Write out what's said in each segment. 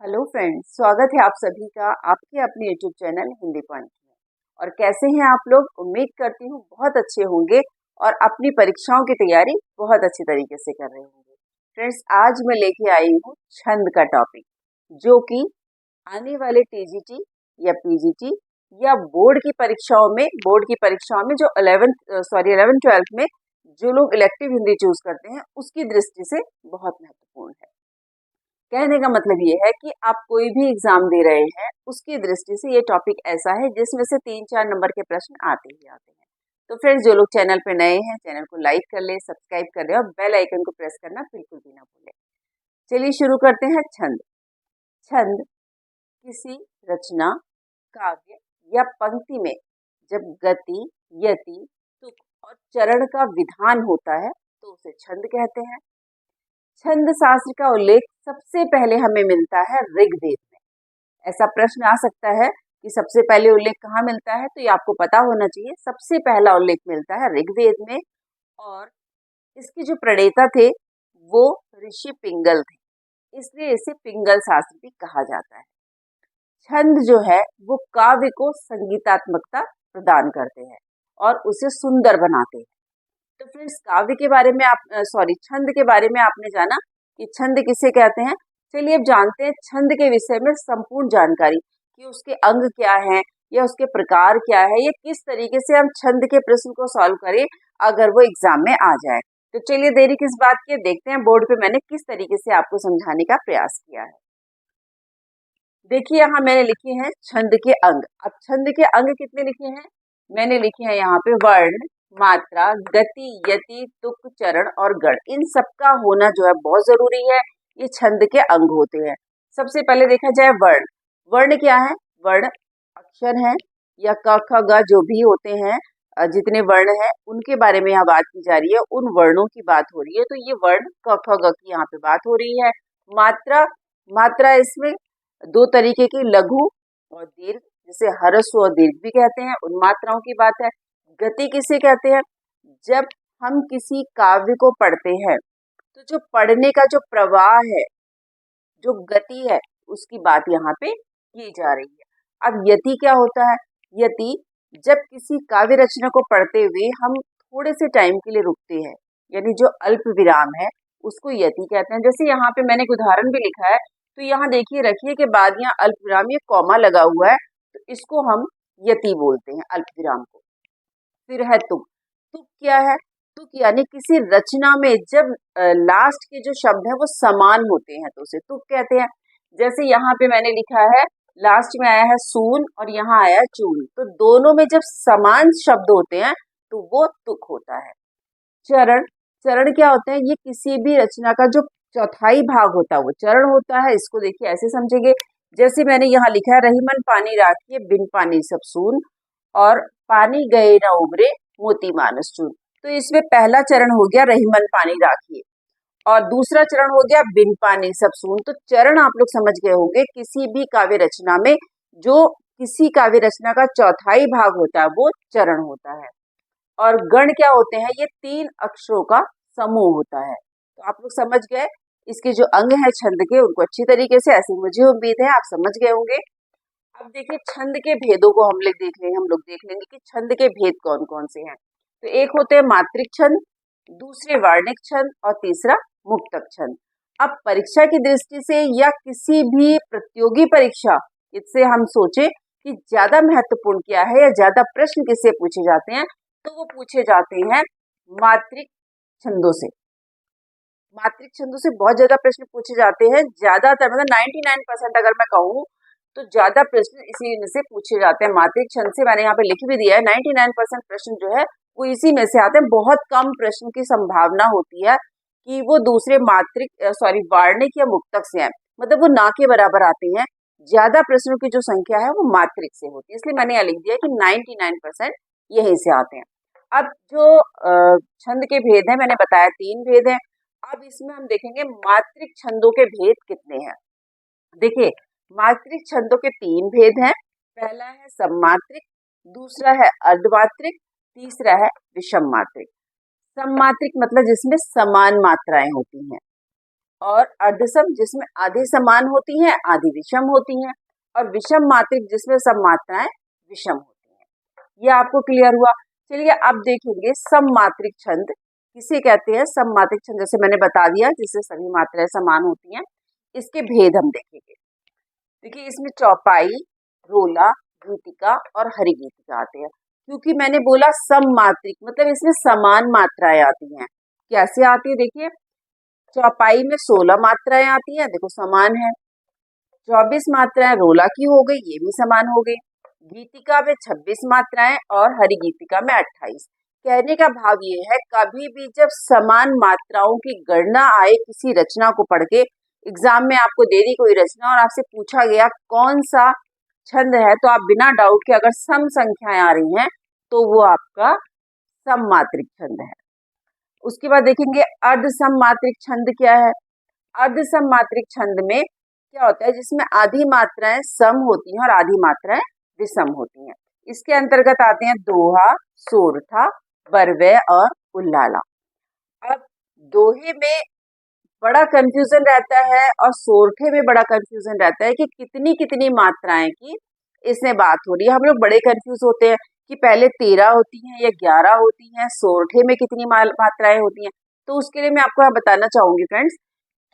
Hello friends, स्वागत है आप सभी का आपके अपने यूट्यूब चैनल हिंदी पॉइंट में। और कैसे हैं आप लोग? उम्मीद करती हूँ बहुत अच्छे होंगे और अपनी परीक्षाओं की तैयारी बहुत अच्छी तरीके से कर रहे होंगे। फ्रेंड्स, आज मैं लेके आई हूँ छंद का टॉपिक, जो कि आने वाले टीजीटी या पीजीटी या बोर्ड की परीक्षाओं में जो 11th 12th में जो लोग इलेक्टिव हिंदी चूज करते हैं उसकी दृष्टि से बहुत महत्वपूर्ण है। कहने का मतलब ये है कि आप कोई भी एग्जाम दे रहे हैं उसकी दृष्टि से ये टॉपिक ऐसा है जिसमें से 3-4 नंबर के प्रश्न आते ही आते हैं। तो फ्रेंड्स, जो लोग चैनल पे नए हैं चैनल को लाइक कर ले, सब्सक्राइब कर ले और बेल आइकन को प्रेस करना बिल्कुल भी ना भूलें। चलिए शुरू करते हैं। छंद। छंद किसी रचना, काव्य या पंक्ति में जब गति, यति, तुक और चरण का विधान होता है तो उसे छंद कहते हैं। छंद शास्त्र का उल्लेख सबसे पहले हमें मिलता है ऋग्वेद में। ऐसा प्रश्न आ सकता है कि सबसे पहले उल्लेख कहाँ मिलता है, तो ये आपको पता होना चाहिए। सबसे पहला उल्लेख मिलता है ऋग्वेद में और इसके जो प्रणेता थे वो ऋषि पिंगल थे, इसलिए इसे पिंगल शास्त्र भी कहा जाता है। छंद जो है वो काव्य को संगीतात्मकता प्रदान करते हैं और उसे सुंदर बनाते हैं। तो फ्रेंड्स, काव्य के बारे में छंद के बारे में आपने जाना कि छंद किसे कहते हैं। चलिए अब जानते हैं छंद के विषय में संपूर्ण जानकारी कि उसके अंग क्या हैं या उसके प्रकार क्या है, या किस तरीके से हम छंद के प्रश्न को सॉल्व करें अगर वो एग्जाम में आ जाए। तो चलिए देरी किस बात की, देखते हैं बोर्ड पे मैंने किस तरीके से आपको समझाने का प्रयास किया है। देखिए यहाँ मैंने लिखे हैं छंद के अंग। अब छंद के अंग कितने लिखे हैं? मैंने लिखे हैं यहाँ पे वर्ण, मात्रा, गति, यति, तुक, चरण और गण। इन सबका होना जो है बहुत जरूरी है। ये छंद के अंग होते हैं। सबसे पहले देखा जाए वर्ण। वर्ण क्या है? वर्ण अक्षर है या क ख ग जो भी होते हैं, जितने वर्ण हैं उनके बारे में यहाँ बात की जा रही है, उन वर्णों की बात हो रही है। तो ये वर्ण क ख ग की यहाँ पे बात हो रही है। मात्रा, मात्रा इसमें दो तरीके की, लघु और दीर्घ, जिसे ह्रस्व और दीर्घ भी कहते हैं, उन मात्राओं की बात है। गति किसे कहते हैं? जब हम किसी काव्य को पढ़ते हैं तो जो पढ़ने का जो प्रवाह है, जो गति है, उसकी बात यहाँ पे की जा रही है। अब यति क्या होता है? यति जब किसी काव्य रचना को पढ़ते हुए हम थोड़े से टाइम के लिए रुकते हैं, यानी जो अल्प विराम है उसको यति कहते हैं। जैसे यहाँ पे मैंने एक उदाहरण भी लिखा है, तो यहाँ देखिए, रखिए के बाद यहाँ अल्प विराम, ये कॉमा लगा हुआ है, तो इसको हम यति बोलते हैं, अल्प विराम को। फिर है तुक। तुक क्या है? तुक यानी किसी रचना में जब लास्ट के जो शब्द हैं वो समान होते हैं तो उसे तुक कहते हैं। जैसे यहाँ पे मैंने लिखा है, लास्ट में आया है सून और यहाँ आया है चून, तो दोनों में जब समान शब्द होते हैं तो वो तुक होता है। चरण। चरण क्या होते हैं? ये किसी भी रचना का जो चौथाई भाग होता है वो चरण होता है। इसको देखिए ऐसे समझेंगे, जैसे मैंने यहाँ लिखा है, रहीमन पानी राखिए बिन पानी सब सून और पानी गए न उबरे मोती मानस चून। तो इसमें पहला चरण हो गया रहीमन पानी राखिए और दूसरा चरण हो गया बिन पानी सब सून। तो चरण आप लोग समझ गए होंगे, किसी भी काव्य रचना में जो किसी काव्य रचना का चौथाई भाग होता है वो चरण होता है। और गण क्या होते हैं? ये 3 अक्षरों का समूह होता है। तो आप लोग समझ गए इसके जो अंग है छंद के, उनको अच्छी तरीके से, ऐसी मुझे उम्मीद है आप समझ गए होंगे। अब देखिए छंद के भेदों को हम लोग देख लेंगे कि छंद के भेद कौन कौन से हैं। तो एक होते हैं मात्रिक छंद, दूसरे वार्णिक छंद और तीसरा मुक्तक छंद। अब परीक्षा की दृष्टि से या किसी भी प्रतियोगी परीक्षा, इससे हम सोचे कि ज्यादा महत्वपूर्ण क्या है या ज्यादा प्रश्न किससे पूछे जाते हैं, तो वो पूछे जाते हैं मात्रिक छंदों से। मात्रिक छंदों से बहुत ज्यादा प्रश्न पूछे जाते हैं। ज्यादातर मतलब 99% अगर मैं कहूँ तो ज्यादा प्रश्न इसी में से पूछे जाते हैं। मात्रिक छंद से मैंने यहाँ पे लिख भी दिया है, 99% प्रश्न जो है वो इसी में से आते हैं। बहुत कम प्रश्न की संभावना होती है कि वो दूसरे वार्णिक या मुक्तक से हैं, मतलब वो ना के बराबर आते हैं। ज्यादा प्रश्नों की जो संख्या है वो मात्रिक से होती है, इसलिए मैंने यहाँ लिख दिया कि 99% यहीं से आते हैं। अब जो छंद के भेद है, मैंने बताया 3 भेद हैं। अब इसमें हम देखेंगे मात्रिक छंदों के भेद कितने हैं। देखिए मात्रिक छंदों के 3 भेद हैं। पहला है सममात्रिक, दूसरा है अर्धमात्रिक, तीसरा है विषम मात्रिक। सममात्रिक मतलब जिसमें समान मात्राएं होती हैं, और अर्धसम जिसमें आधी समान होती हैं आधी विषम होती हैं, और विषम मात्रिक जिसमें सब मात्राएं विषम होती हैं। यह आपको क्लियर हुआ। चलिए अब देखेंगे सममात्रिक छंद किसे कहते हैं। सममात्रिक छंद जैसे मैंने बता दिया जिससे सभी मात्राएं समान होती हैं, इसके भेद हम देखेंगे। देखिए इसमें चौपाई, रोला, गीतिका और हरिगीतिका आते हैं। क्योंकि मैंने बोला सममात्रिक मतलब इसमें समान मात्राएं आती हैं। कैसे आती है देखिए, चौपाई में 16 मात्राएं आती हैं, देखो समान है। 24 मात्राएं रोला की हो गई, ये भी समान हो गई। गीतिका में 26 मात्राएं और हरिगीतिका में 28। कहने का भाव ये है, कभी भी जब समान मात्राओं की गणना आए किसी रचना को पढ़ के, एग्जाम में आपको दे दी कोई रचना और आपसे पूछा गया कौन सा छंद है, तो आप बिना डाउट के अगर सम संख्याएं आ रही हैं तो वो आपका सममात्रिक छंद है। उसके बाद देखेंगे अर्धसममात्रिक छंद क्या है। अर्धसममात्रिक छंद में क्या होता है, जिसमें आधी मात्राएं सम होती हैं और आधी मात्राएं विषम होती हैं। इसके अंतर्गत आते हैं दोहा, सोरठा, बरवे और उल्लाला। अब दोहे में बड़ा कंफ्यूजन रहता है और सोरठे में बड़ा कंफ्यूजन रहता है कि कितनी कितनी मात्राएं की इसमें बात हो रही है। हम लोग बड़े कंफ्यूज होते हैं कि पहले 13 होती हैं या 11 होती हैं, सोरठे में कितनी मात्राएं होती हैं। तो उसके लिए मैं आपको यहाँ बताना चाहूंगी फ्रेंड्स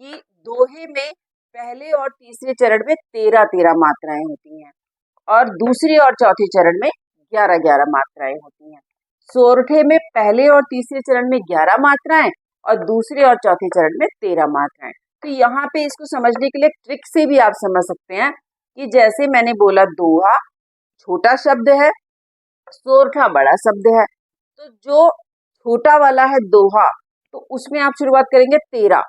कि दोहे में पहले और तीसरे चरण में 13 मात्राएं होती हैं और दूसरे और चौथे चरण में 11 मात्राएं होती हैं। सोरठे में पहले और तीसरे चरण में 11 मात्राएं और दूसरे और चौथे चरण में 13 मात्राएं। तो यहाँ पे इसको समझने के लिए ट्रिक से भी आप समझ सकते हैं कि जैसे मैंने बोला दोहा छोटा शब्द है, सोरठा बड़ा शब्द है, तो जो छोटा वाला है दोहा तो उसमें आप शुरुआत करेंगे 13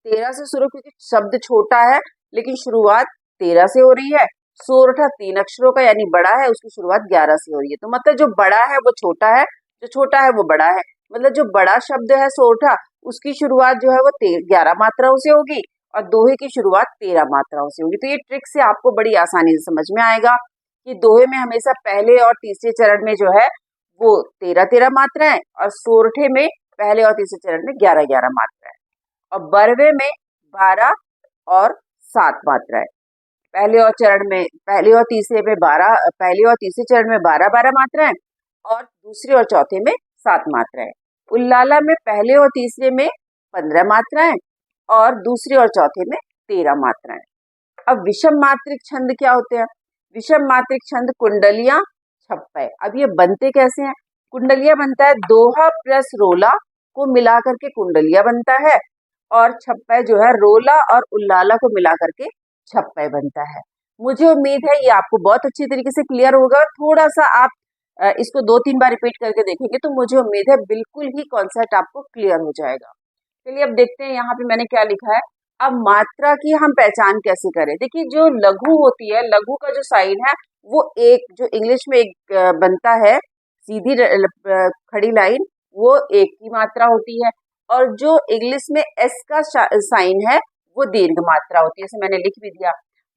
से शुरू, क्योंकि शब्द छोटा है लेकिन शुरुआत 13 से हो रही है। सोरठा 3 अक्षरों का यानी बड़ा है, उसकी शुरुआत 11 से हो रही है। तो मतलब जो बड़ा है वो छोटा है, जो छोटा है वो बड़ा है। मतलब जो बड़ा शब्द है सोरठा उसकी शुरुआत जो है वो 11 मात्राओं से होगी और दोहे की शुरुआत 13 मात्राओं से होगी। तो ये ट्रिक से आपको बड़ी आसानी से समझ में आएगा कि दोहे में हमेशा पहले और तीसरे चरण में जो है वो 13 मात्राएं और सोरठे में पहले और तीसरे चरण में 11 मात्राएं और बरवे में 12 और 7 मात्राएं। पहले और तीसरे चरण में 12 मात्राएं और दूसरे और चौथे में 7 मात्राएं। उल्लाला में पहले और तीसरे में 15 मात्राएं और दूसरे और चौथे में 13 मात्राएं। अब विषम मात्रिक छंद क्या होते हैं। विषम मात्रिक छंद कुंडलियां, छप्पय। अब ये बनते कैसे हैं। कुंडलियां बनता है दोहा प्लस रोला को मिला करके कुंडलिया बनता है और छप्पय जो है रोला और उल्लाला को मिला करके छप्पय बनता है। मुझे उम्मीद है ये आपको बहुत अच्छी तरीके से क्लियर होगा। थोड़ा सा आप इसको 2-3 बार रिपीट करके देखेंगे तो मुझे उम्मीद है बिल्कुल ही कॉन्सेप्ट आपको क्लियर हो जाएगा। चलिए अब देखते हैं यहाँ पे मैंने क्या लिखा है। अब मात्रा की हम पहचान कैसे करें। देखिए जो लघु होती है, लघु का जो साइन है वो एक, जो इंग्लिश में एक बनता है सीधी खड़ी लाइन, वो एक की मात्रा होती है और जो इंग्लिश में एस का साइन है वो दीर्घ मात्रा होती है। जैसे मैंने लिख भी दिया।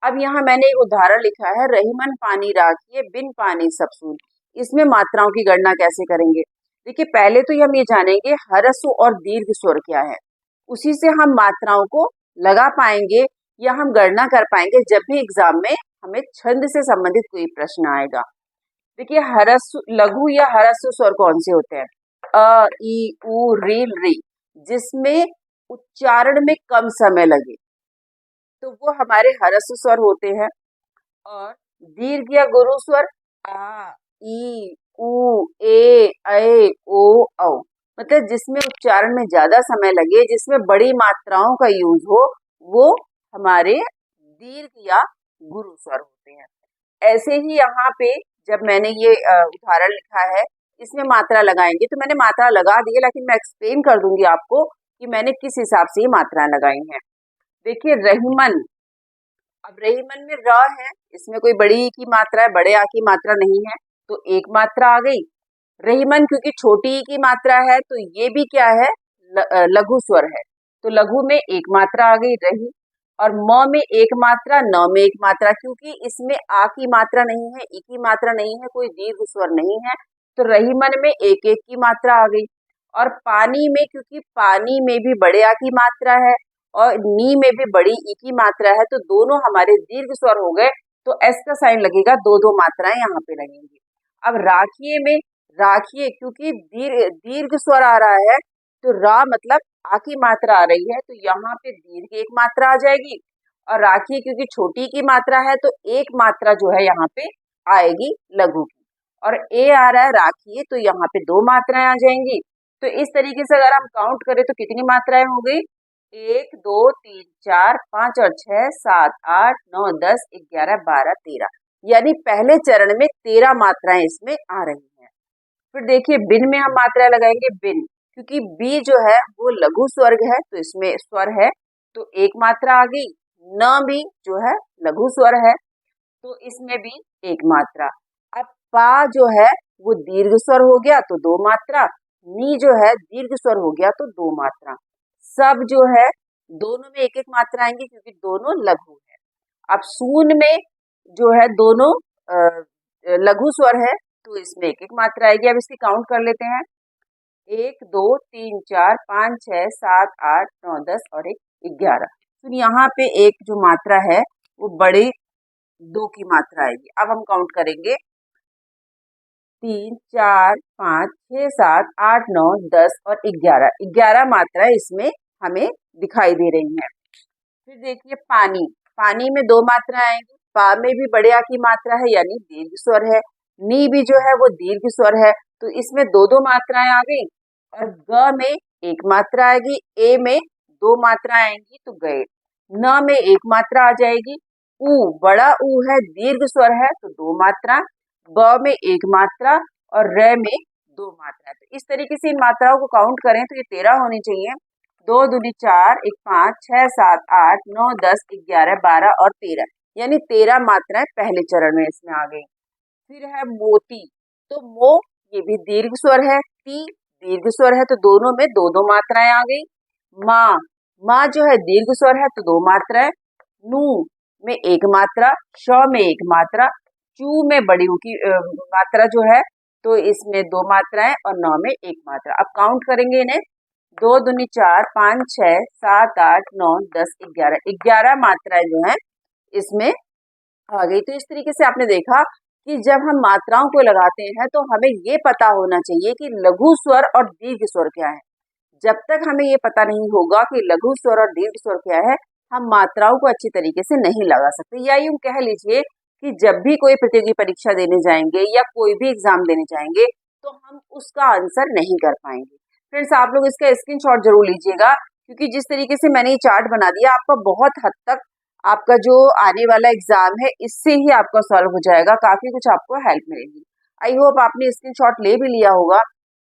अब यहाँ मैंने एक उदाहरण लिखा है, रहीमन पानी राखिए बिन पानी सब सून। इसमें मात्राओं की गणना कैसे करेंगे। देखिए पहले तो हम ये जानेंगे ह्रस्व और दीर्घ स्वर क्या है, उसी से हम मात्राओं को लगा पाएंगे या हम गणना कर पाएंगे जब भी एग्जाम में हमें छंद से संबंधित कोई प्रश्न आएगा। देखिए ह्रस्व, लघु या ह्रस्व स्वर कौन से होते हैं। अ, ई, उ, री, जिसमें उच्चारण में कम समय लगे तो वो हमारे ह्रस्व स्वर होते हैं। और दीर्घ या गुरु स्वर आ, ई, उ, ए, ऐ, ओ, औ, मतलब जिसमें उच्चारण में ज्यादा समय लगे, जिसमें बड़ी मात्राओं का यूज हो, वो हमारे दीर्घ या गुरु स्वर होते हैं। ऐसे ही यहाँ पे जब मैंने ये उदाहरण लिखा है, इसमें मात्रा लगाएंगे तो मैंने मात्रा लगा दी है, लेकिन मैं एक्सप्लेन कर दूंगी आपको कि मैंने किस हिसाब से ये मात्रा लगाई हैं। देखिए रहीमन, अब रहीमन में र है, इसमें कोई बड़ी की मात्रा है, बड़े आ की मात्रा नहीं है, तो एक मात्रा आ गई। रहीमन क्योंकि छोटी ई की मात्रा है तो ये भी क्या है, लघु स्वर है, तो लघु में एक मात्रा आ गई रही। और म में एक मात्रा, न में एक मात्रा, क्योंकि इसमें आ की मात्रा नहीं है, ई की मात्रा नहीं है, कोई दीर्घ स्वर नहीं है, तो रहीमन में एक एक की मात्रा आ गई। और पानी में, क्योंकि पानी में भी बड़े आ की मात्रा है और नी में भी बड़ी ई की मात्रा है, तो दोनों हमारे दीर्घ स्वर हो गए, तो एस का साइन लगेगा, दो दो मात्राएं यहाँ पे लगेंगी। अब राखिए में, राखिए क्योंकि दीर्घ स्वर आ रहा है, तो रा मतलब आ की मात्रा आ रही है, तो यहाँ पे दीर्घ एक मात्रा आ जाएगी, और राखिए क्योंकि छोटी की मात्रा है, तो एक मात्रा जो है यहाँ पे आएगी लघु की, और ए आ रहा है राखिए, तो यहाँ पे दो मात्राएं आ जाएंगी। तो इस तरीके से अगर हम काउंट करें तो कितनी मात्राएं हो गई, 1 2 3 4 5 और 6 7 8 9 10 11 12 13, यानी पहले चरण में 13 मात्राएं इसमें आ रही हैं। फिर देखिए बिन में हम मात्राएं लगाएंगे, बिन क्योंकि बी जो है वो लघु स्वर्ग है, तो इसमें स्वर है, तो एक मात्रा आ गई। न भी जो है लघु स्वर है, तो इसमें भी एक मात्रा। अब पा जो है वो दीर्घ स्वर हो गया, तो दो मात्रा। नी जो है दीर्घ स्वर हो गया, तो दो मात्रा। सब जो है दोनों में एक एक मात्रा आएंगी क्योंकि दोनों लघु है। अब सून में जो है दोनों लघु स्वर है, तो इसमें एक एक मात्रा आएगी। अब इसकी काउंट कर लेते हैं, 1 2 3 4 5 6 7 8 9 10 और 11। तो यहाँ पे एक जो मात्रा है वो बड़े दो की मात्रा आएगी। अब हम काउंट करेंगे, 3 4 5 6 7 8 9 10 और 11, 11 मात्रा इसमें हमें दिखाई दे रही हैं। फिर देखिए पानी, पानी में दो मात्रा आएंगी। पा में भी बड़े आ की मात्रा है, यानी दीर्घ स्वर है। नी भी जो है वो दीर्घ स्वर है, तो इसमें दो दो मात्राएं आ गई। और ग में एक मात्रा आएगी, ए में दो मात्रा आएंगी, तो गए। न में एक मात्रा आ जाएगी। ऊ बड़ा ऊ है, दीर्घ स्वर है, तो दो मात्रा। ब में एक मात्रा और र में दो मात्रा। तो इस तरीके से इन मात्राओं को काउंट करें तो ये 13 होनी चाहिए। 2 दूनी 4, 1 5 6 7 8 9 10 11 12 और 13, यानी 13 मात्राएं पहले चरण में इसमें आ गई। फिर है मोती, तो मो ये भी दीर्घ स्वर है, ती दीर्घ स्वर है, तो दोनों में दो दो मात्राएं आ गई। माँ, माँ जो है दीर्घ स्वर है, तो दो मात्राएं। नू में एक मात्रा, श में एक मात्रा, चू में बड़ी ऊ की मात्रा जो है, तो इसमें दो मात्राएं और न में एक मात्रा। अब काउंट करेंगे इन्हें, 2 दूनी 4 5 6 7 8 9 10 11, 11 मात्राएं जो है इसमें आ गई। तो इस तरीके से आपने देखा कि जब हम मात्राओं को लगाते हैं तो हमें ये पता होना चाहिए कि लघु स्वर और दीर्घ स्वर क्या है। जब तक हमें ये पता नहीं होगा कि लघु स्वर और दीर्घ स्वर क्या है, हम मात्राओं को अच्छी तरीके से नहीं लगा सकते। या यूं कह लीजिए कि जब भी कोई प्रतियोगी परीक्षा देने जाएंगे या कोई भी एग्जाम देने जाएंगे तो हम उसका आंसर नहीं कर पाएंगे। फ्रेंड्स, आप लोग इसका स्क्रीनशॉट जरूर लीजिएगा, क्योंकि जिस तरीके से मैंने ये चार्ट बना दिया, आपका बहुत हद तक आपका जो आने वाला एग्जाम है इससे ही आपका सॉल्व हो जाएगा, काफी कुछ आपको हेल्प मिलेगी। आई होप आपने स्क्रीनशॉट ले भी लिया होगा।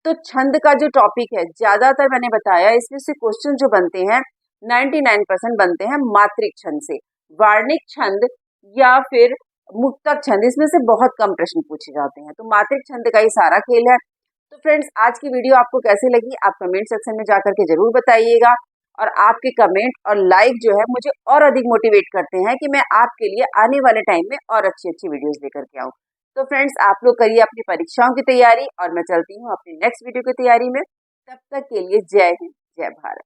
तो छंद का जो टॉपिक है, ज्यादातर मैंने बताया इसमें से क्वेश्चन जो बनते हैं 99% बनते हैं मात्रिक छंद से। वार्णिक छंद या फिर मुक्तक छंद, इसमें से बहुत कम प्रश्न पूछे जाते हैं। तो मात्रिक छंद का ही सारा खेल है। तो फ्रेंड्स, आज की वीडियो आपको कैसी लगी आप कमेंट सेक्शन में जाकर के जरूर बताइएगा, और आपके कमेंट और लाइक जो है मुझे और अधिक मोटिवेट करते हैं कि मैं आपके लिए आने वाले टाइम में और अच्छी अच्छी वीडियोस लेकर के आऊँ। तो फ्रेंड्स, आप लोग करिए अपनी परीक्षाओं की तैयारी, और मैं चलती हूँ अपनी नेक्स्ट वीडियो की तैयारी में। तब तक के लिए जय हिंद, जय भारत।